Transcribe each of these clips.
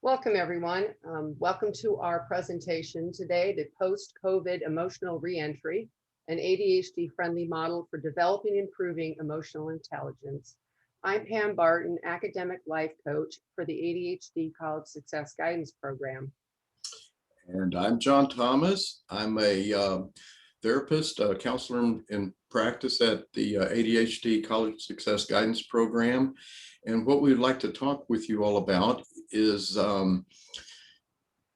Welcome, everyone. Welcome to our presentation today, the post-COVID emotional reentry, an ADHD-friendly model for developing and improving emotional intelligence. I'm Pam Barton, academic life coach for the ADHD College Success Guidance Program. And I'm John Thomas. I'm a therapist, a counselor in practice at the ADHD College Success Guidance Program. And what we'd like to talk with you all about is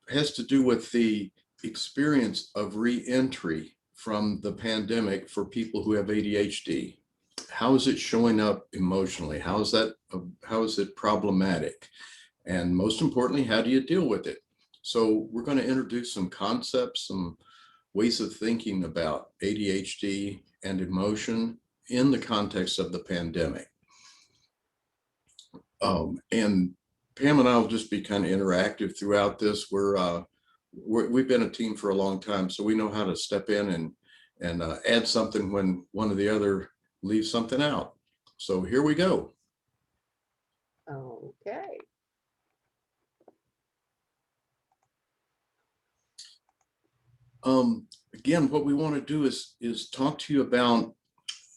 has to do with the experience of re-entry from the pandemic for people who have ADHD. How is it showing up emotionally? How is it problematic? And most importantly, how do you deal with it? So we're going to introduce some concepts, some ways of thinking about ADHD and emotion in the context of the pandemic. And Pam and I will just be kind of interactive throughout this. We've been a team for a long time, so we know how to step in and add something when one or the other leaves something out. So here we go. Okay. Again, what we want to do is talk to you about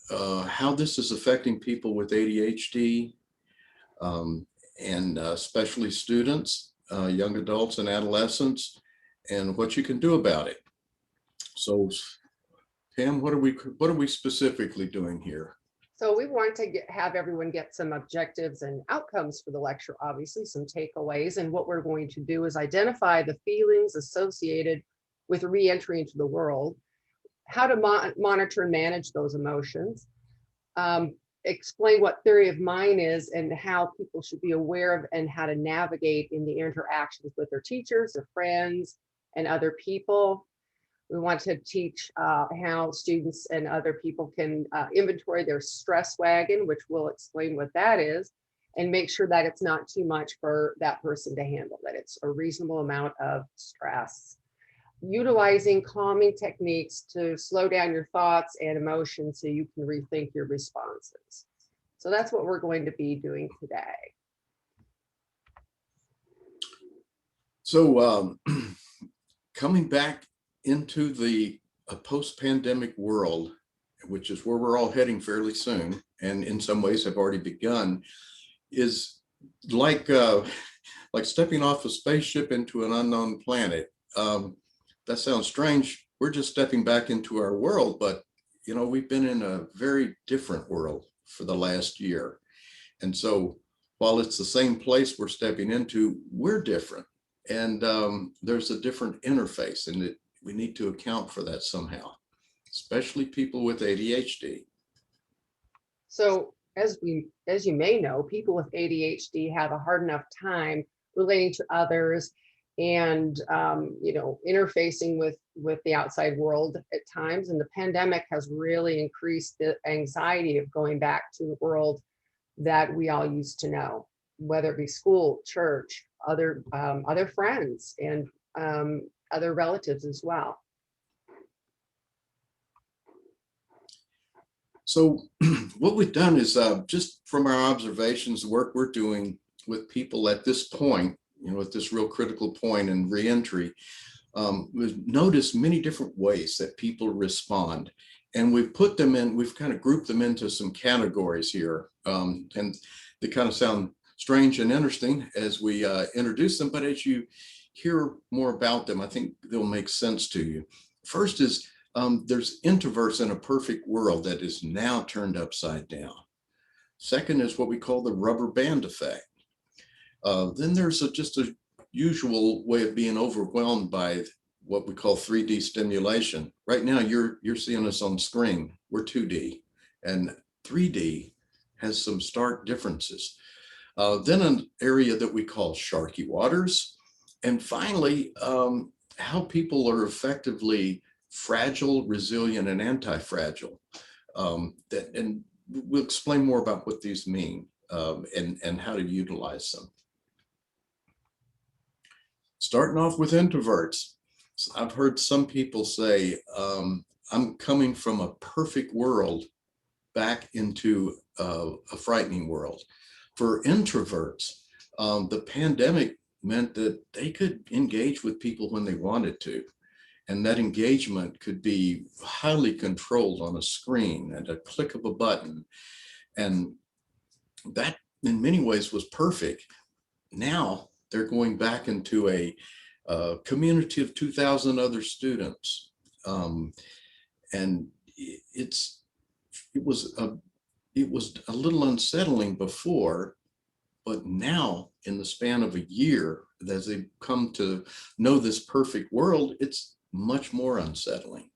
how this is affecting people with ADHD, and especially students, young adults and adolescents, and what you can do about it. So, Pam, what are we specifically doing here? So we want to have everyone get some objectives and outcomes for the lecture, obviously some takeaways. And what we're going to do is identify the feelings associated with re-entry into the world, how to monitor and manage those emotions, explain what theory of mind is and how people should be aware of and how to navigate in the interactions with their teachers, their friends, and other people. We want to teach how students and other people can inventory their stress wagon, which we'll explain what that is, and make sure that it's not too much for that person to handle, that it's a reasonable amount of stress. Utilizing calming techniques to slow down your thoughts and emotions so you can rethink your responses. So that's what we're going to be doing today. So coming back into the post-pandemic world, which is where we're all heading fairly soon, and in some ways have already begun, is like stepping off a spaceship into an unknown planet. That sounds strange. We're just stepping back into our world, but you know, we've been in a very different world for the last year. And so while it's the same place we're stepping into, we're different. And there's a different interface, and we need to account for that somehow, especially people with ADHD. So as you may know, people with ADHD have a hard enough time relating to others and interfacing with the outside world at times. And the pandemic has really increased the anxiety of going back to the world that we all used to know, whether it be school, church, other friends, and other relatives as well. So what we've done is just from our observations, the work we're doing with people at this point, at this real critical point in reentry, we've noticed many different ways that people respond. And we've kind of grouped them into some categories here. And they kind of sound strange and interesting as we introduce them, but as you hear more about them, I think they'll make sense to you. First is there's introverts in a perfect world that is now turned upside down. Second is what we call the rubber band effect. Then there's just a usual way of being overwhelmed by what we call 3D stimulation. Right now, you're seeing us on screen. We're 2D, and 3D has some stark differences. Then an area that we call sharky waters. And finally, how people are effectively fragile, resilient, and anti-fragile. And we'll explain more about what these mean and how to utilize them. Starting off with introverts. I've heard some people say, I'm coming from a perfect world back into a frightening world. For introverts, the pandemic meant that they could engage with people when they wanted to. And that engagement could be highly controlled on a screen at a click of a button. And that in many ways was perfect. Now they're going back into a community of 2,000 other students. And it's, it was a little unsettling before, but now in the span of a year, as they come to know this perfect world, it's much more unsettling.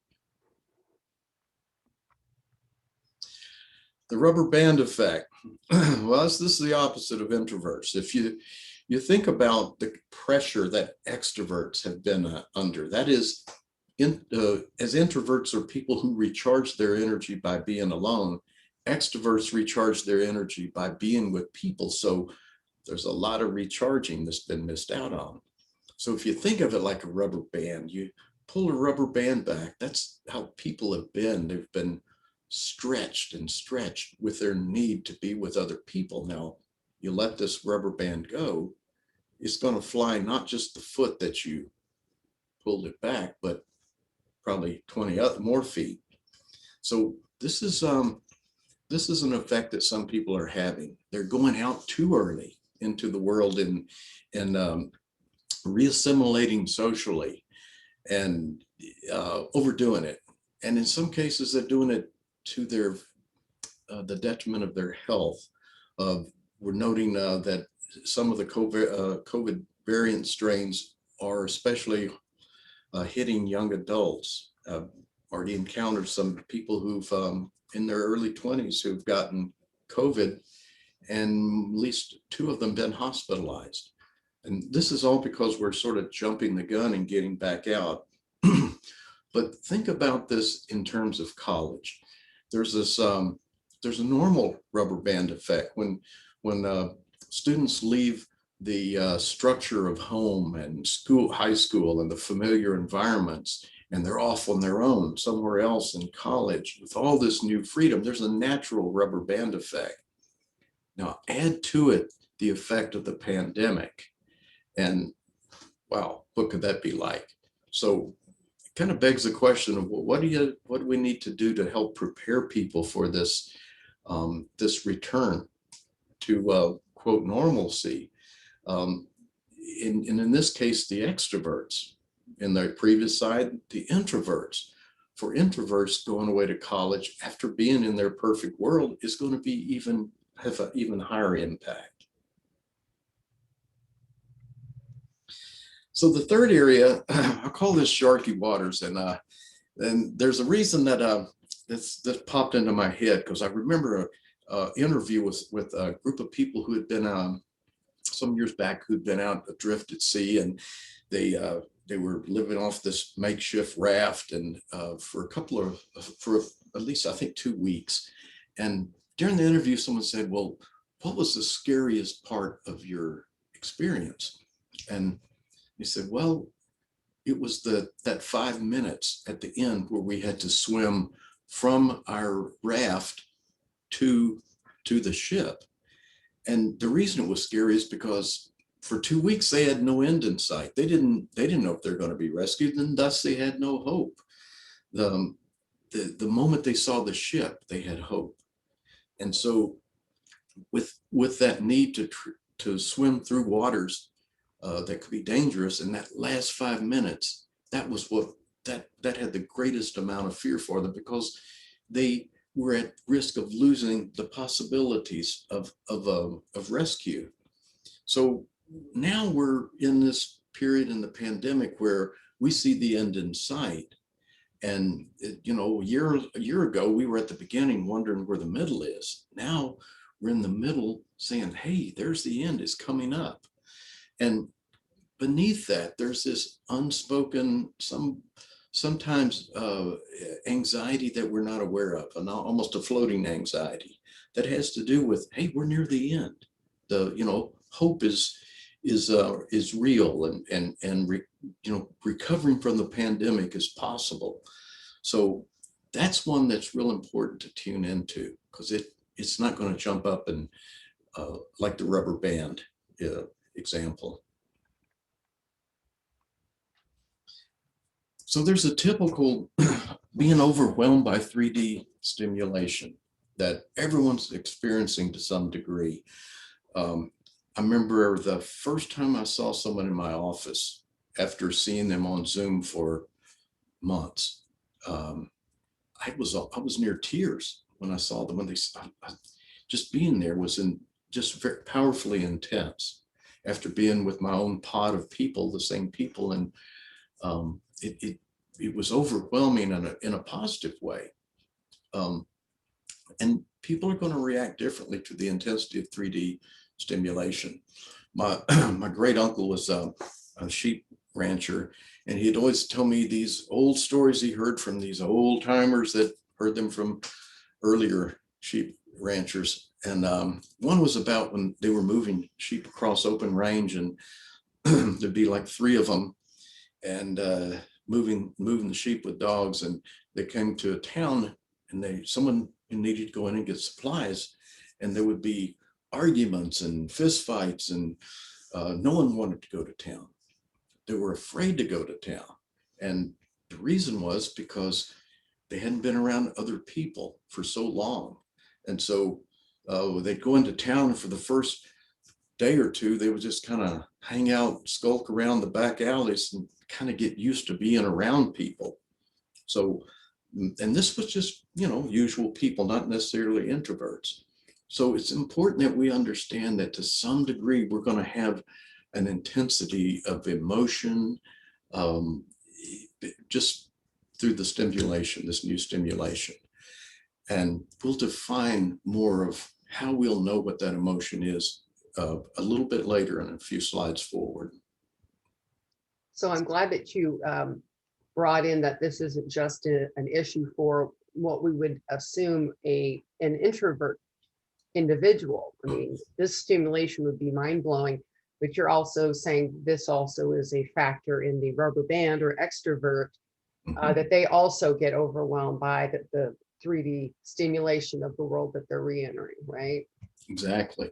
The rubber band effect. Well, this is the opposite of introverts. If you think about the pressure that extroverts have been under, that is, as introverts are people who recharge their energy by being alone, extroverts recharge their energy by being with people. So there's a lot of recharging that's been missed out on. So if you think of it like a rubber band, you pull a rubber band back, that's how people have been. They've been stretched and stretched with their need to be with other people. Now, you let this rubber band go, it's going to fly not just the foot that you pulled it back, but probably 20 more feet. So this is an effect that some people are having. They're going out too early into the world and reassimilating socially and overdoing it. And in some cases, they're doing it to their the detriment of their health. We're noting that some of the COVID variant strains are especially hitting young adults. Already encountered some people who've in their early 20s who've gotten COVID, and at least 2 of them been hospitalized. And this is all because we're sort of jumping the gun and getting back out. But think about this in terms of college. There's this, there's a normal rubber band effect when students leave the structure of home and school, high school, and the familiar environments, and they're off on their own somewhere else in college with all this new freedom. There's a natural rubber band effect. Now add to it the effect of the pandemic, and wow, what could that be like? So it kind of begs the question of, well, what do we need to do to help prepare people for this this return to quote normalcy? In this case, the extroverts. In the previous side, the introverts. For introverts, going away to college after being in their perfect world is going to be have an even higher impact. So the third area, I call this sharky waters, and there's a reason that that popped into my head, because I remember an interview with a group of people who had been some years back, who'd been out adrift at sea, and they were living off this makeshift raft, and for at least I think 2 weeks. And during the interview, someone said, well, what was the scariest part of your experience? And he said, well, it was that 5 minutes at the end where we had to swim from our raft to the ship. And the reason it was scary is because for 2 weeks they had no end in sight. They didn't know if they're going to be rescued, and thus they had no hope. The moment they saw the ship, they had hope. And so with that need to swim through waters that could be dangerous, in that last 5 minutes, that was what that had the greatest amount of fear for them, because they were at risk of losing the possibilities of rescue. So now we're in this period in the pandemic where we see the end in sight. And a year ago, we were at the beginning wondering where the middle is. Now we're in the middle saying, hey, there's the end, it's coming up. And beneath that, there's this unspoken, sometimes anxiety that we're not aware of, and almost a floating anxiety that has to do with, hey, we're near the end. Hope is real, and recovering from the pandemic is possible. So that's one that's real important to tune into, because it's not going to jump up and like the rubber band example. So there's a typical being overwhelmed by 3D stimulation that everyone's experiencing to some degree. I remember the first time I saw someone in my office after seeing them on Zoom for months. I was near tears when I saw them. When just being there was just very powerfully intense. After being with my own pod of people, the same people, and it was overwhelming in a positive way. And people are going to react differently to the intensity of 3D stimulation. My great uncle was a sheep rancher, and he'd always tell me these old stories he heard from these old timers that heard them from earlier sheep ranchers. And one was about when they were moving sheep across open range, and there'd be like 3 of them, and moving the sheep with dogs. And they came to a town, and someone needed to go in and get supplies, and there would be arguments and fist fights, and no one wanted to go to town. They were afraid to go to town. And the reason was because they hadn't been around other people for so long. And so they'd go into town, and for the first day or two, they would just kind of hang out, skulk around the back alleys, and kind of get used to being around people. So, and this was just, usual people, not necessarily introverts. So it's important that we understand that to some degree, we're going to have an intensity of emotion just through the stimulation, this new stimulation. And we'll define more of how we'll know what that emotion is a little bit later in a few slides forward. So I'm glad that you brought in that this isn't just an issue for what we would assume an introvert individual. I mean, this stimulation would be mind-blowing, but you're also saying this also is a factor in the rubber band or extrovert, that they also get overwhelmed by the 3D stimulation of the world that they're re-entering, right? Exactly.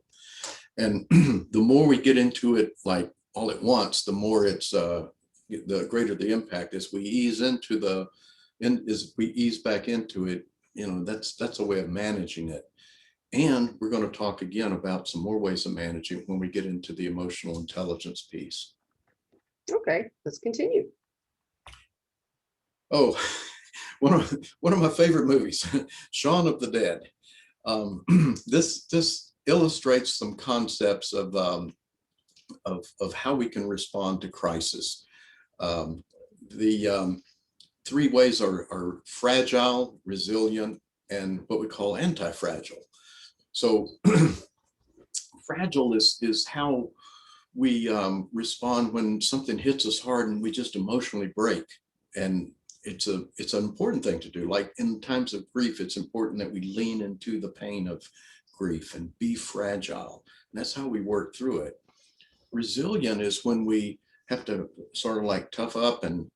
And the more we get into it, like all at once, the more it's the greater the impact. As we ease back into it, that's a way of managing it. And we're going to talk again about some more ways of managing it when we get into the emotional intelligence piece. Okay, let's continue. Oh, one of my favorite movies, Shaun of the Dead. This illustrates some concepts of how we can respond to crisis. The 3 ways are fragile, resilient, and what we call anti-fragile. So fragile is how we respond when something hits us hard and we just emotionally break. And it's an important thing to do. Like in times of grief, it's important that we lean into the pain of grief and be fragile. And that's how we work through it. Resilient is when we have to sort of like tough up and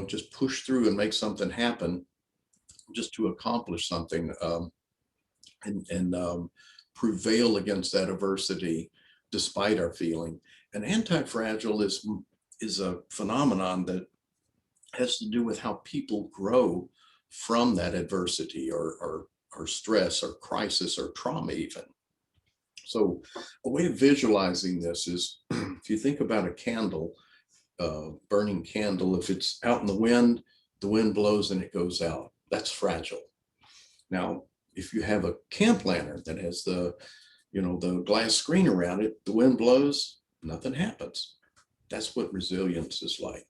just push through and make something happen just to accomplish something. And prevail against that adversity despite our feeling. And anti-fragile is a phenomenon that has to do with how people grow from that adversity or stress or crisis or trauma even. So a way of visualizing this is if you think about a candle, burning candle, if it's out in the wind blows and it goes out. That's fragile. Now, if you have a camp lantern that has the glass screen around it, the wind blows, nothing happens. That's what resilience is like.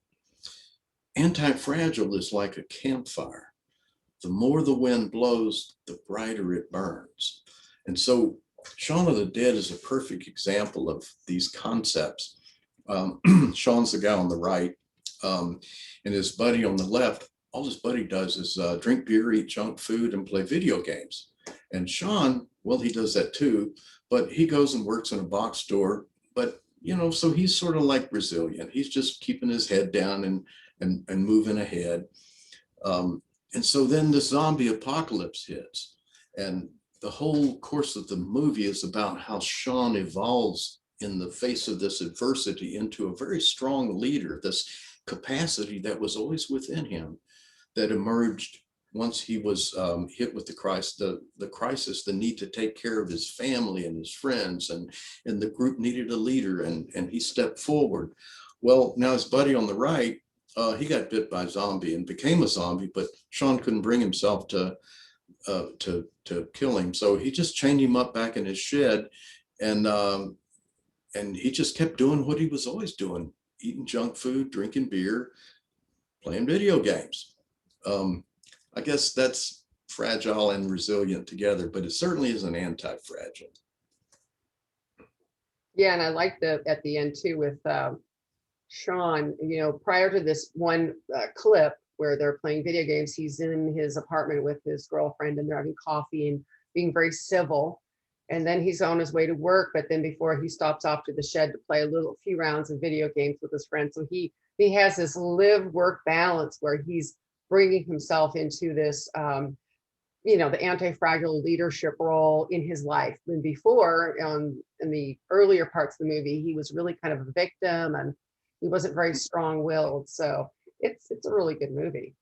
Anti-fragile is like a campfire. The more the wind blows, the brighter it burns. And so Shaun of the Dead is a perfect example of these concepts. Shaun's the guy on the right, and his buddy on the left. All his buddy does is drink beer, eat junk food, and play video games. And Shaun, well, he does that too, but he goes and works in a box store. But, so he's sort of like resilient. He's just keeping his head down and moving ahead. And so then the zombie apocalypse hits. And the whole course of the movie is about how Shaun evolves in the face of this adversity into a very strong leader, this capacity that was always within him that emerged once he was hit with the crisis, the need to take care of his family and his friends, and the group needed a leader, and he stepped forward. Well, now his buddy on the right, he got bit by a zombie and became a zombie, but Sean couldn't bring himself to kill him, so he just chained him up back in his shed, and he just kept doing what he was always doing: eating junk food, drinking beer, playing video games. I guess that's fragile and resilient together, but it certainly isn't anti-fragile. Yeah, and I like at the end too with Sean, prior to this one clip where they're playing video games, he's in his apartment with his girlfriend and they're having coffee and being very civil. And then he's on his way to work, but then before he stops off to the shed to play a few rounds of video games with his friends. So he has this live-work balance where he's bringing himself into this, the anti-fragile leadership role in his life. When before, in the earlier parts of the movie, he was really kind of a victim and he wasn't very strong-willed. So it's a really good movie.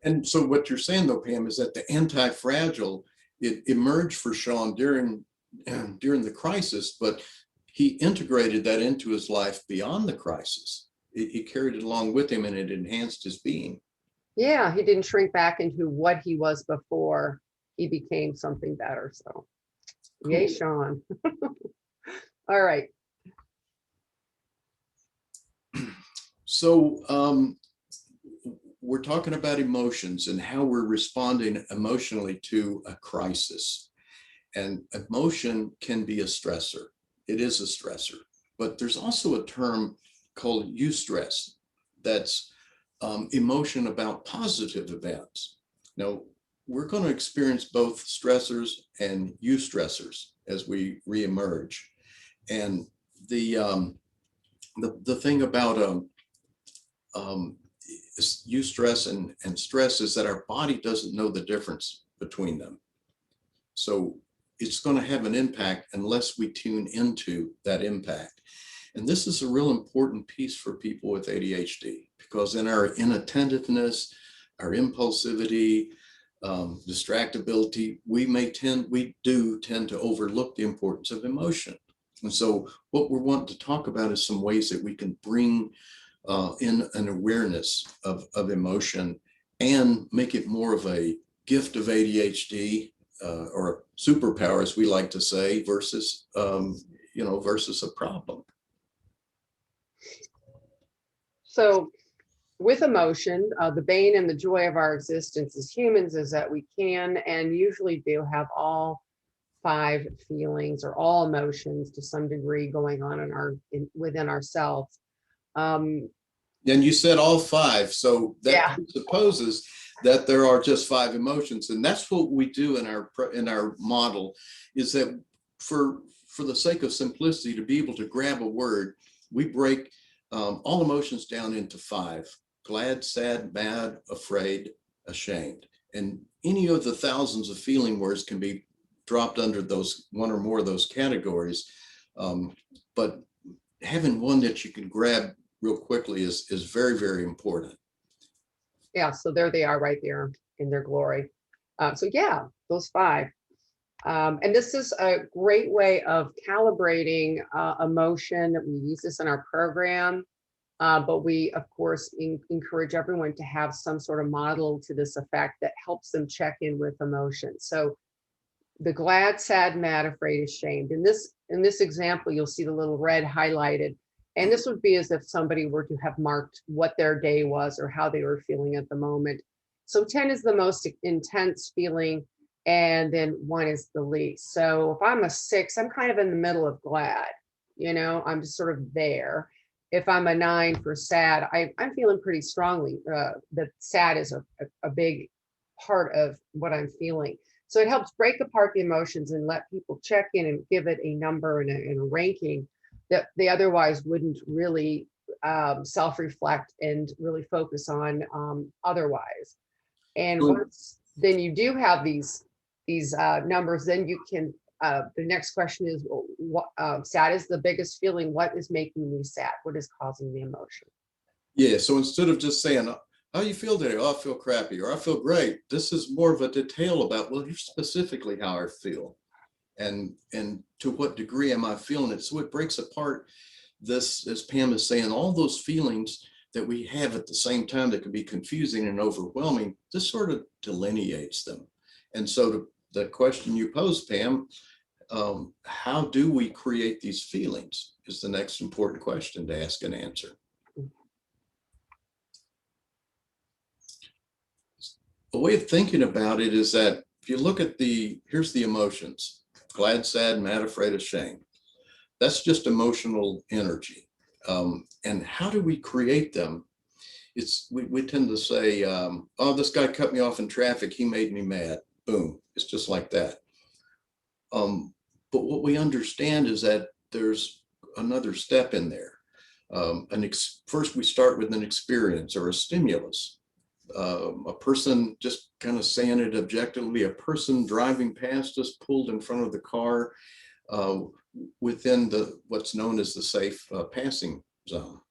And so what you're saying though, Pam, is that the anti-fragile, it emerged for Sean during the crisis, but he integrated that into his life beyond the crisis. He carried it along with him and it enhanced his being. Yeah, he didn't shrink back into what he was before. He became something better. So, cool. Yay, Sean. All right. So we're talking about emotions and how we're responding emotionally to a crisis. And emotion can be a stressor. It is a stressor. But there's also a term called eustress that's emotion about positive events. Now, we're going to experience both stressors and eustressors as we reemerge. And the thing about eustress and stress is that our body doesn't know the difference between them. So it's going to have an impact unless we tune into that impact. And this is a real important piece for people with ADHD, because in our inattentiveness, our impulsivity, distractibility, we do tend to overlook the importance of emotion. And so what we're wanting to talk about is some ways that we can bring in an awareness of emotion and make it more of a gift of ADHD or a superpower, as we like to say, versus a problem. So with emotion, the bane and the joy of our existence as humans is that we can and usually do have all 5 feelings or all emotions to some degree going on within ourselves. And you said all 5, so that supposes that there are just 5 emotions, and that's what we do in our model. Is that for the sake of simplicity, to be able to grab a word, we break all emotions down into 5: glad, sad, mad, afraid, ashamed. And any of the thousands of feeling words can be dropped under those one or more of those categories. But having one that you can grab real quickly is very, very important. Yeah, so there they are right there in their glory. So yeah, those 5. And this is a great way of calibrating emotion. We use this in our program, but we, of course, encourage everyone to have some sort of model to this effect that helps them check in with emotion. So the glad, sad, mad, afraid, ashamed. In this example, you'll see the little red highlighted. And this would be as if somebody were to have marked what their day was or how they were feeling at the moment. So 10 is the most intense feeling, and then 1 is the least. So if I'm a 6, I'm kind of in the middle of glad, I'm just sort of there. If I'm a 9 for sad, I'm feeling pretty strongly that sad is a big part of what I'm feeling. So it helps break apart the emotions and let people check in and give it a number and a ranking that they otherwise wouldn't really self-reflect and really focus on otherwise. And once then you do have these numbers, then you can, the next question is, what sad is the biggest feeling? What is making me sad? What is causing the emotion? Yeah, so instead of just saying, how you feel today? Oh, I feel crappy, or I feel great. This is more of a detail about, well, here's specifically how I feel, and to what degree am I feeling it. So it breaks apart this, as Pam is saying, all those feelings that we have at the same time that can be confusing and overwhelming. This sort of delineates them. And so the question you posed, Pam, how do we create these feelings is the next important question to ask and answer. A way of thinking about it is that if you look at here's the emotions: glad, sad, mad, afraid, ashamed. That's just emotional energy. And how do we create them? We tend to say, oh, this guy cut me off in traffic, he made me mad. Boom, it's just like that. But what we understand is that there's another step in there. First, we start with an experience or a stimulus. A person, just kind of saying it objectively, a person driving past us pulled in front of the car within what's known as the safe passing zone.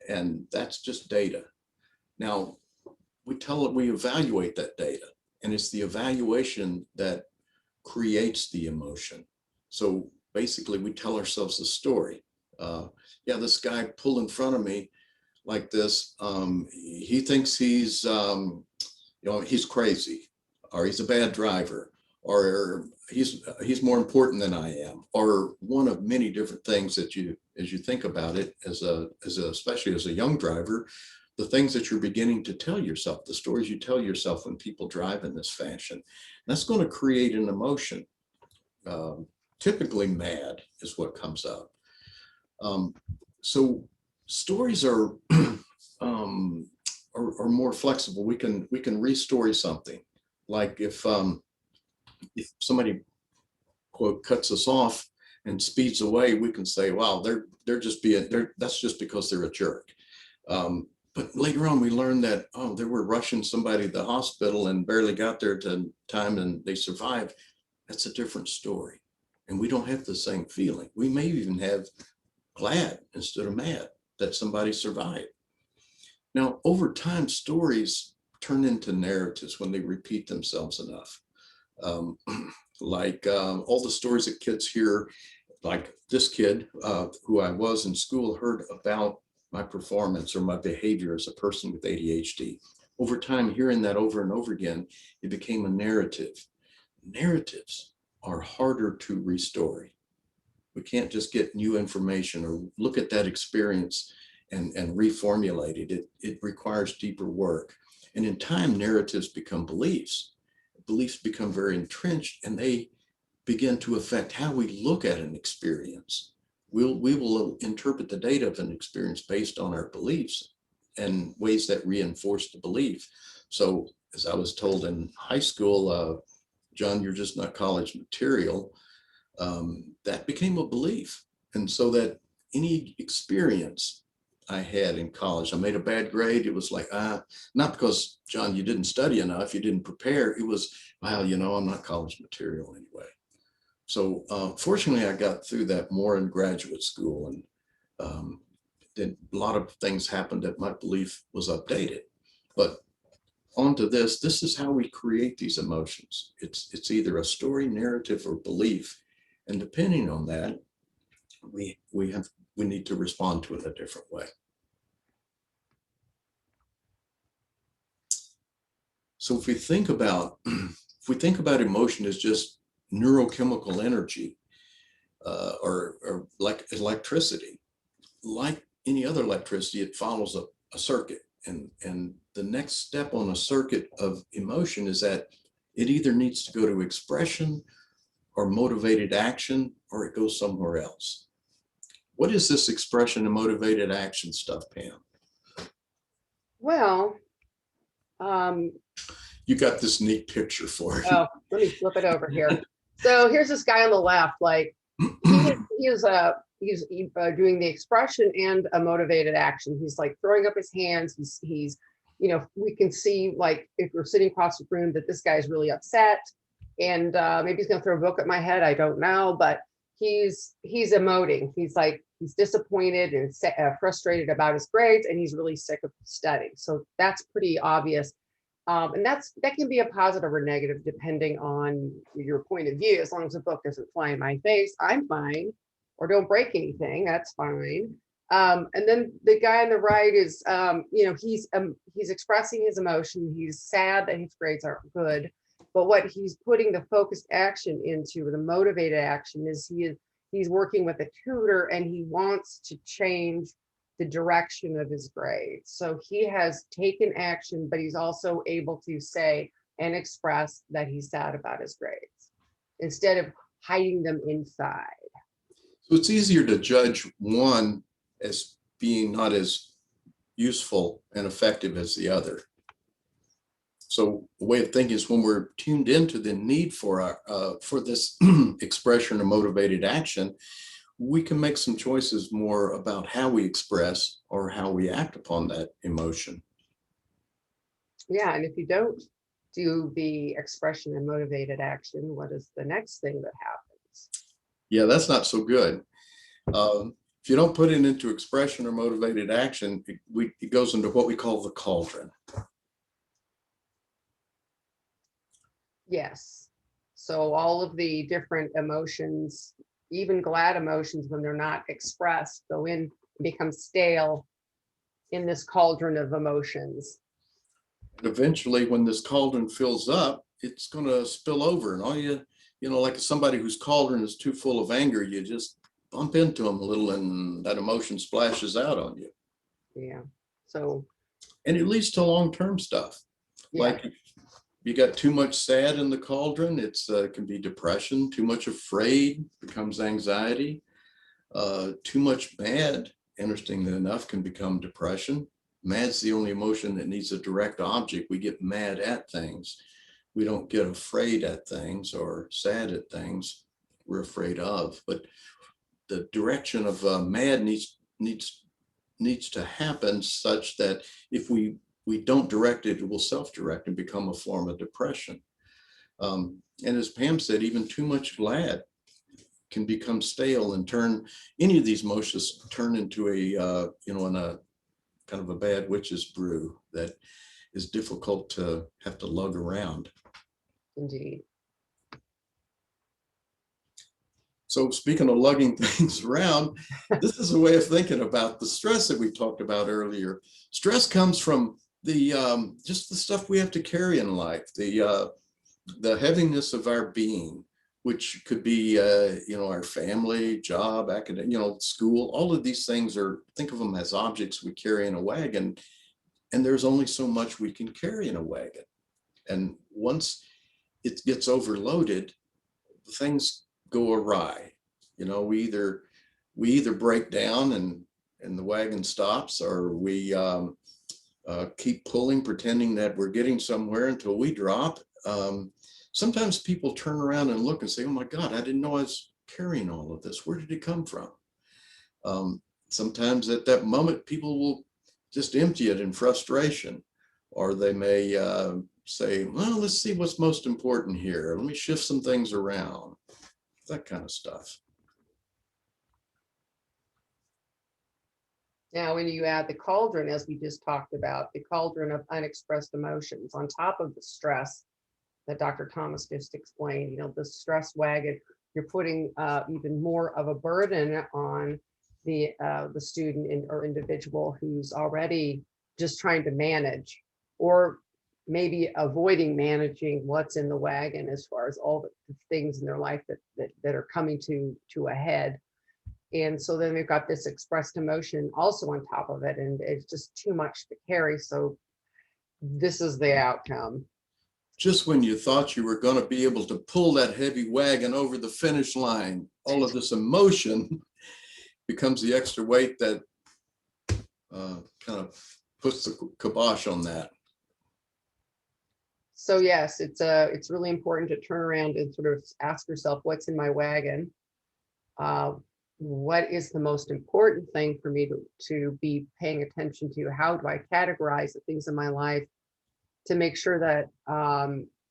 And that's just data. Now, we evaluate that data, and it's the evaluation that creates the emotion. So basically, we tell ourselves a story. Yeah, this guy pulled in front of me like this. He thinks he's crazy, or he's a bad driver, or he's more important than I am, or one of many different things that as you think about it, especially as a young driver, the things that you're beginning to tell yourself, the stories you tell yourself when people drive in this fashion, that's going to create an emotion. Typically mad is what comes up. So stories are more flexible. We can restory something. Like if somebody, quote, cuts us off and speeds away, we can say, wow, that's just because they're a jerk. But later on, we learned that, oh, they were rushing somebody to the hospital and barely got there to time and they survived. That's a different story. And we don't have the same feeling. We may even have glad instead of mad that somebody survived. Now, over time, stories turn into narratives when they repeat themselves enough. All the stories that kids hear, like this kid who I was in school, heard about my performance or my behavior as a person with ADHD. Over time, hearing that over and over again, it became a narrative. Narratives are harder to restore. We can't just get new information or look at that experience and reformulate it. It requires deeper work. And in time, narratives become beliefs. Beliefs become very entrenched, and they begin to affect how we look at an experience. We will interpret the data of an experience based on our beliefs and ways that reinforce the belief. So as I was told in high school, John, you're just not college material. That became a belief. And so that any experience I had in college, I made a bad grade, it was like, not because, John, you didn't study enough, you didn't prepare. It was, well, I'm not college material anyway. So fortunately, I got through that more in graduate school, and then a lot of things happened that my belief was updated. But onto this is how we create these emotions. It's either a story, narrative, or belief. And depending on that, we need to respond to it a different way. So if we think about emotion as just neurochemical energy, or like electricity, like any other electricity, it follows a circuit. And the next step on a circuit of emotion is that it either needs to go to expression or motivated action, or it goes somewhere else. What is this expression and motivated action stuff, Pam? Well, you got this neat picture for it. Oh, let me flip it over here. So here's this guy on the left, like he's doing the expression and a motivated action. He's like throwing up his hands. He's we can see, like, if we're sitting across the room, that this guy is really upset, and maybe he's gonna throw a book at my head. I don't know, but he's emoting. He's like, he's disappointed and frustrated about his grades, and he's really sick of studying. So that's pretty obvious. And that can be a positive or negative depending on your point of view. As long as the book doesn't fly in my face, I'm fine. Or don't break anything, that's fine. And then the guy on the right is, he's expressing his emotion. He's sad that his grades aren't good. But what he's putting the focused action into, the motivated action, is he's working with a tutor and he wants to change the direction of his grades. So he has taken action, but he's also able to say and express that he's sad about his grades instead of hiding them inside. So it's easier to judge one as being not as useful and effective as the other. So the way of thinking is when we're tuned into the need for this expression or motivated action, we can make some choices more about how we express or how we act upon that emotion. Yeah, and if you don't do the expression and motivated action, what is the next thing that happens? Yeah, that's not so good. If you don't put it into expression or motivated action, it goes into what we call the caldron. Yes. So all of the different emotions, even glad emotions, when they're not expressed, go in and become stale in this cauldron of emotions. And eventually, when this cauldron fills up, it's going to spill over. And all like somebody whose cauldron is too full of anger, you just bump into them a little and that emotion splashes out on you. Yeah. So. And it leads to long-term stuff. Yeah. Like if you got too much sad in the cauldron, it can be depression. Too much afraid becomes anxiety. Too much mad, interestingly enough, can become depression. Mad's the only emotion that needs a direct object. We get mad at things. We don't get afraid at things or sad at things we're afraid of. But the direction of mad needs to happen such that if we don't direct it, it will self-direct and become a form of depression. And as Pam said, even too much glad can become stale and turn any of these emotions turn into a kind of a bad witch's brew that is difficult to have to lug around. Indeed. So speaking of lugging things around, this is a way of thinking about the stress that we talked about earlier. Stress comes from the just the stuff we have to carry in life, the heaviness of our being, which could be our family, job, academic, school. All of these things think of them as objects we carry in a wagon, and there's only so much we can carry in a wagon. And once it gets overloaded, things go awry. We either break down and the wagon stops, or we keep pulling, pretending that we're getting somewhere until we drop. Sometimes people turn around and look and say, oh my God, I didn't know I was carrying all of this. Where did it come from? Sometimes at that moment, people will just empty it in frustration, or they may say, well, let's see what's most important here. Let me shift some things around, that kind of stuff. Now, when you add the cauldron, as we just talked about, the cauldron of unexpressed emotions on top of the stress that Dr. Thomas just explained, the stress wagon, you're putting even more of a burden on the student or individual who's already just trying to manage, or maybe avoiding managing what's in the wagon as far as all the things in their life that are coming to a head. And so then we've got this expressed emotion also on top of it, and it's just too much to carry. So this is the outcome. Just when you thought you were going to be able to pull that heavy wagon over the finish line, all of this emotion becomes the extra weight that kind of puts the kibosh on that. So yes, it's really important to turn around and sort of ask yourself, what's in my wagon? What is the most important thing for me to be paying attention to? How do I categorize the things in my life to make sure that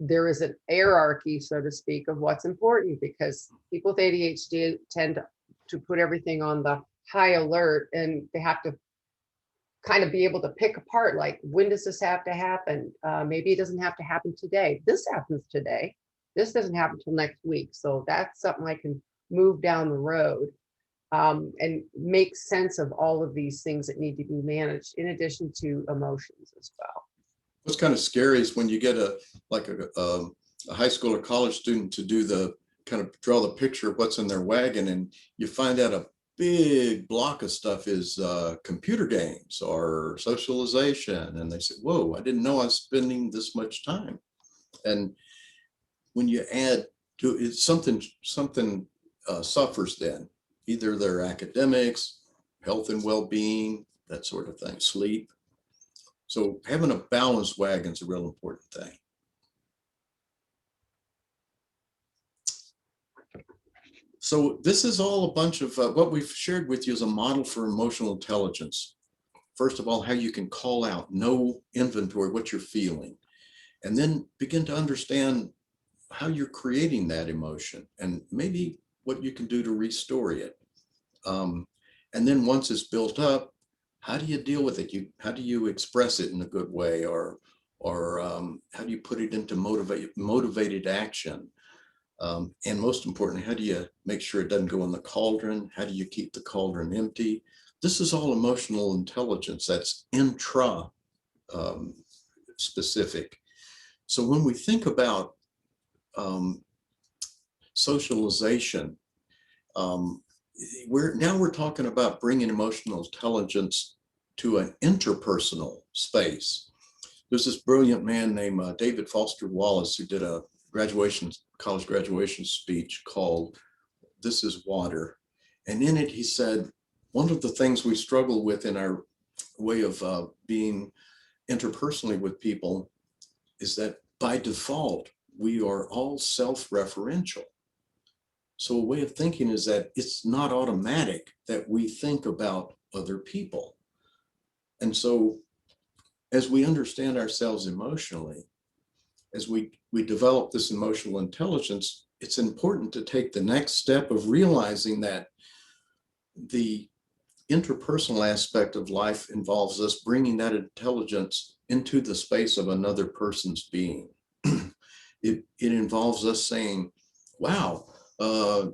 there is an hierarchy, so to speak, of what's important? Because people with ADHD tend to put everything on the high alert, and they have to kind of be able to pick apart, like, when does this have to happen? Maybe it doesn't have to happen today. This happens today. This doesn't happen till next week. So that's something I can move down the road, and make sense of all of these things that need to be managed in addition to emotions as well. What's kind of scary is when you get a high school or college student to do the kind of draw the picture of what's in their wagon, and you find out a big block of stuff is computer games or socialization, and they say, whoa, I didn't know I was spending this much time. And when you add to it, something suffers then, either their academics, health and well-being, that sort of thing, sleep. So having a balanced wagon is a real important thing. So this is all a bunch of what we've shared with you is a model for emotional intelligence. First of all, how you can call out, know inventory, what you're feeling, and then begin to understand how you're creating that emotion and maybe what you can do to restore it. And then once it's built up, how do you deal with it? How do you express it in a good way, or how do you put it into motivated action? And most importantly, how do you make sure it doesn't go in the cauldron? How do you keep the cauldron empty? This is all emotional intelligence that's intra specific. So when we think about socialization, we're talking about bringing emotional intelligence to an interpersonal space. There's this brilliant man named David Foster Wallace who did a college graduation speech called "This is Water." And in it, he said, one of the things we struggle with in our way of being interpersonally with people is that by default, we are all self-referential. So a way of thinking is that it's not automatic that we think about other people. And so as we understand ourselves emotionally, as we develop this emotional intelligence, it's important to take the next step of realizing that the interpersonal aspect of life involves us bringing that intelligence into the space of another person's being. It involves us saying, wow,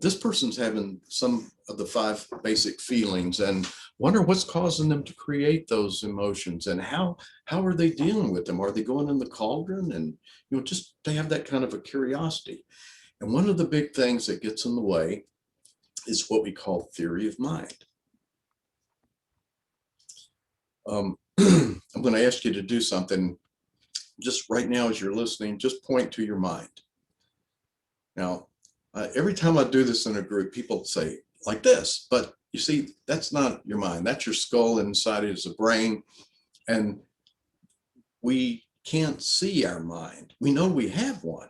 this person's having some of the 5 basic feelings, and wonder what's causing them to create those emotions, and how are they dealing with them? Are they going in the cauldron? And just to have that kind of a curiosity. And one of the big things that gets in the way is what we call theory of mind. I'm going to ask you to do something just right now as you're listening. Just point to your mind. Now, every time I do this in a group, people say like this, but you see, that's not your mind. That's your skull, and inside it is a brain. And we can't see our mind. We know we have one,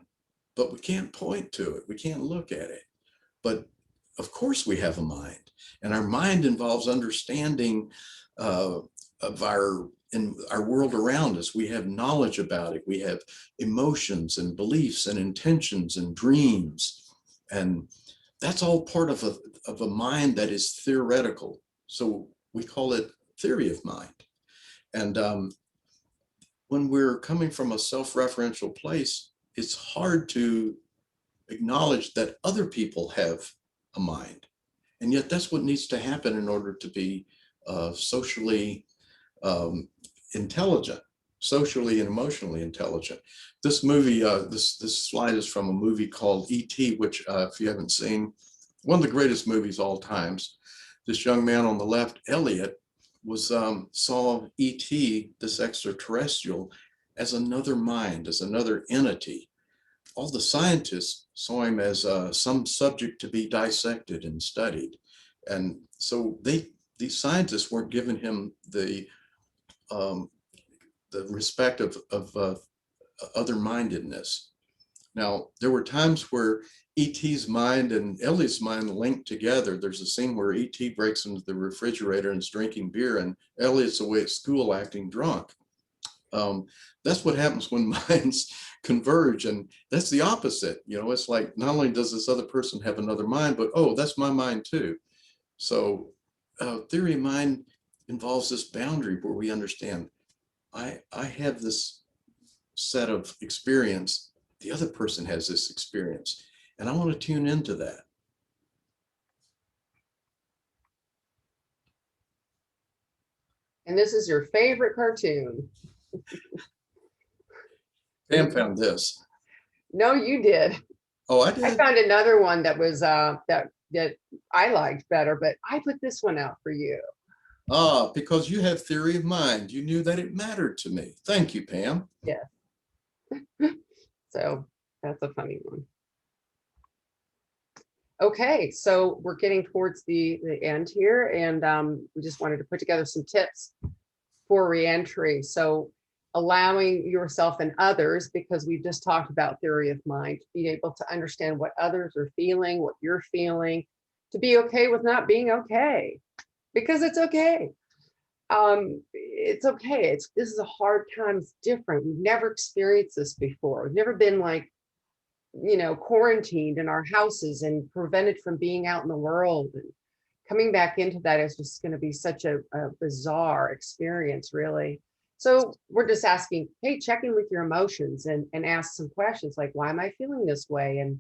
but we can't point to it. We can't look at it. But of course we have a mind, and our mind involves understanding of in our world around us. We have knowledge about it. We have emotions and beliefs and intentions and dreams. And that's all part of a mind that is theoretical. So we call it theory of mind. And when we're coming from a self-referential place, it's hard to acknowledge that other people have a mind. And yet that's what needs to happen in order to be socially intelligent, socially and emotionally intelligent. This movie, this slide is from a movie called E.T., which if you haven't seen, one of the greatest movies all times. This young man on the left, Elliot, saw E.T., this extraterrestrial, as another mind, as another entity. All the scientists saw him as some subject to be dissected and studied. And so these scientists weren't giving him the respect of other-mindedness. Now, there were times where E.T.'s mind and Ellie's mind linked together. There's a scene where E.T. breaks into the refrigerator and is drinking beer, and Elliot's away at school acting drunk. That's what happens when minds converge, and that's the opposite. It's like, not only does this other person have another mind, but oh, that's my mind too. So theory of mind involves this boundary where we understand I have this set of experience, the other person has this experience, and I want to tune into that. And this is your favorite cartoon. Pam found this. No, you did. Oh, I I did? found another one that was that I liked better, but I put this one out for you. Ah, because you have theory of mind. You knew that it mattered to me. Thank you, Pam. Yeah. So that's a funny one. Okay, so we're getting towards the end here, and we just wanted to put together some tips for reentry. So allowing yourself and others, because we just talked about theory of mind, being able to understand what others are feeling, what you're feeling, to be okay with not being okay, because it's okay. It's okay. This is a hard time. It's different. We've never experienced this before. We've never been like, quarantined in our houses and prevented from being out in the world. And coming back into that is just going to be such a bizarre experience, really. So we're just asking, hey, check in with your emotions and ask some questions like, why am I feeling this way? And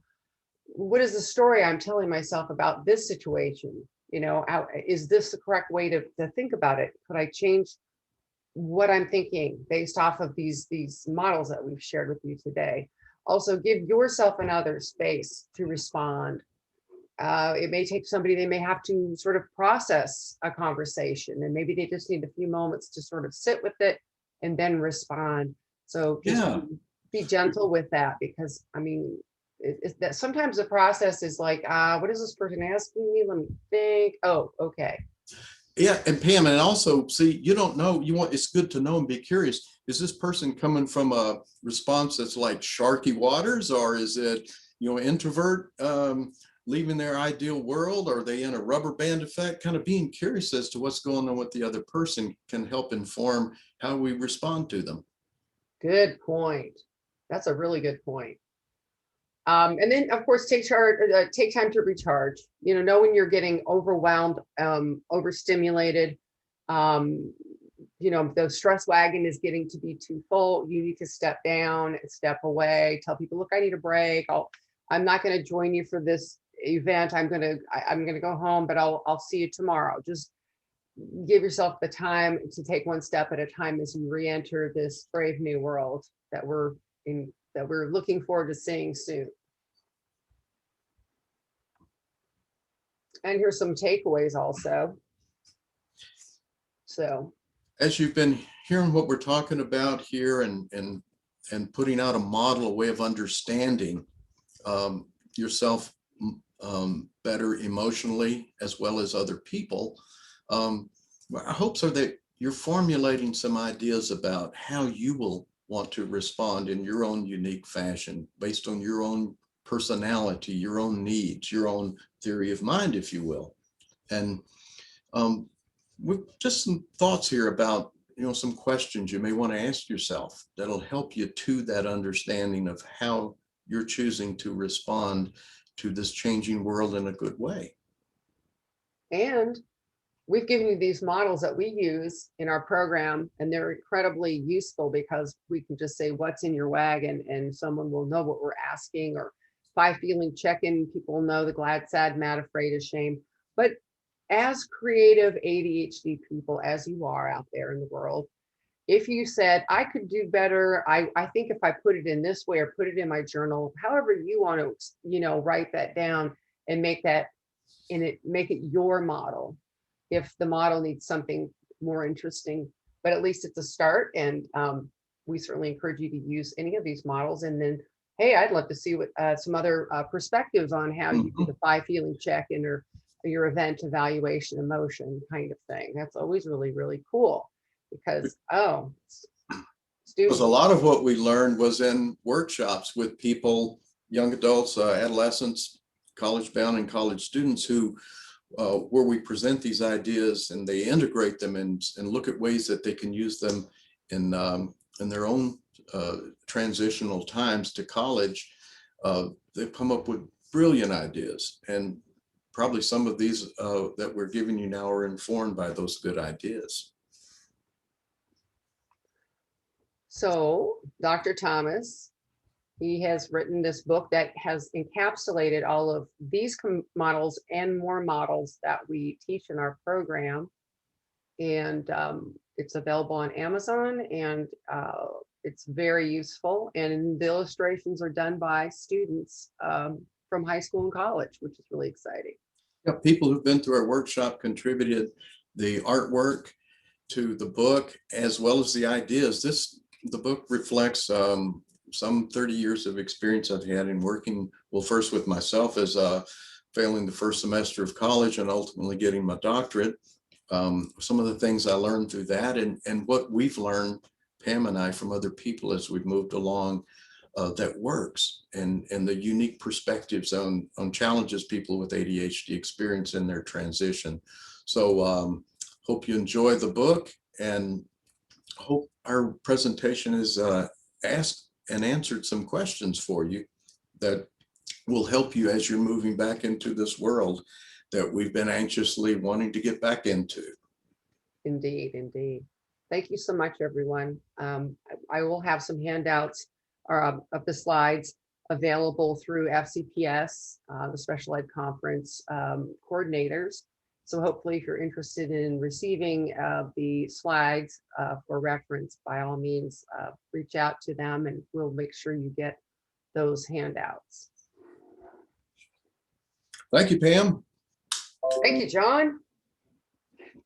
what is the story I'm telling myself about this situation? Is this the correct way to think about it? Could I change what I'm thinking based off of these models that we've shared with you today? Also, give yourself and others space to respond. It may take somebody, they may have to sort of process a conversation, and maybe they just need a few moments to sort of sit with it and then respond. So just Yeah. be gentle with that, because that sometimes the process is like, what is this person asking me? Let me think. Oh, okay. Yeah, and Pam, and also, see, you don't know, it's good to know and be curious. Is this person coming from a response that's like sharky waters, or is it, introvert leaving their ideal world? Are they in a rubber band effect? Kind of being curious as to what's going on with the other person can help inform how we respond to them. Good point. That's a really good point. And then, of course, take time to recharge. Know when you're getting overwhelmed, overstimulated. The stress wagon is getting to be too full. You need to step down, step away. Tell people, look, I need a break. I'm not going to join you for this event. I'm gonna go home, but I'll see you tomorrow. Just give yourself the time to take one step at a time as you re-enter this brave new world that we're looking forward to seeing soon. And here's some takeaways also. So as you've been hearing what we're talking about here and putting out a model, a way of understanding yourself better emotionally as well as other people, our hopes are that you're formulating some ideas about how you will want to respond in your own unique fashion based on your own personality, your own needs, your own theory of mind, if you will. And with just some thoughts here about, some questions you may want to ask yourself that'll help you to that understanding of how you're choosing to respond to this changing world in a good way. And we've given you these models that we use in our program, and they're incredibly useful because we can just say, what's in your wagon? And someone will know what we're asking, or 5 feeling check-in. People know the glad, sad, mad, afraid, ashamed. But as creative ADHD people, as you are out there in the world, if you said, I could do better, I think if I put it in this way or put it in my journal, however you want to, write that down and make it your model. If the model needs something more interesting, but at least it's a start. And we certainly encourage you to use any of these models. And then, hey, I'd love to see what some other perspectives on how you do the 5 feeling check-in or your event evaluation emotion kind of thing. That's always really, really cool, because because a lot of what we learned was in workshops with people, young adults, adolescents, college bound and college students, who where we present these ideas and they integrate them and look at ways that they can use them in their own transitional times to college. They've come up with brilliant ideas and probably some of these that we're giving you now are informed by those good ideas. So Dr. Thomas, he has written this book that has encapsulated all of these models and more models that we teach in our program. And it's available on Amazon, and it's very useful. And the illustrations are done by students from high school and college, which is really exciting. Yeah, people who've been through our workshop contributed the artwork to the book as well as the ideas. The book reflects some 30 years of experience I've had in working, well, first with myself as failing the first semester of college and ultimately getting my doctorate. Some of the things I learned through that and what we've learned, Pam and I, from other people as we've moved along, that works, and the unique perspectives on challenges people with ADHD experience in their transition. So hope you enjoy the book, and hope our presentation has asked and answered some questions for you that will help you as you're moving back into this world that we've been anxiously wanting to get back into. Indeed, indeed. Thank you so much, everyone. I will have some handouts of the slides available through FCPS, the Special Ed Conference coordinators. So hopefully, if you're interested in receiving the slides for reference, by all means, reach out to them and we'll make sure you get those handouts. Thank you, Pam. Thank you, John.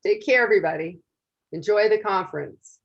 Take care, everybody. Enjoy the conference.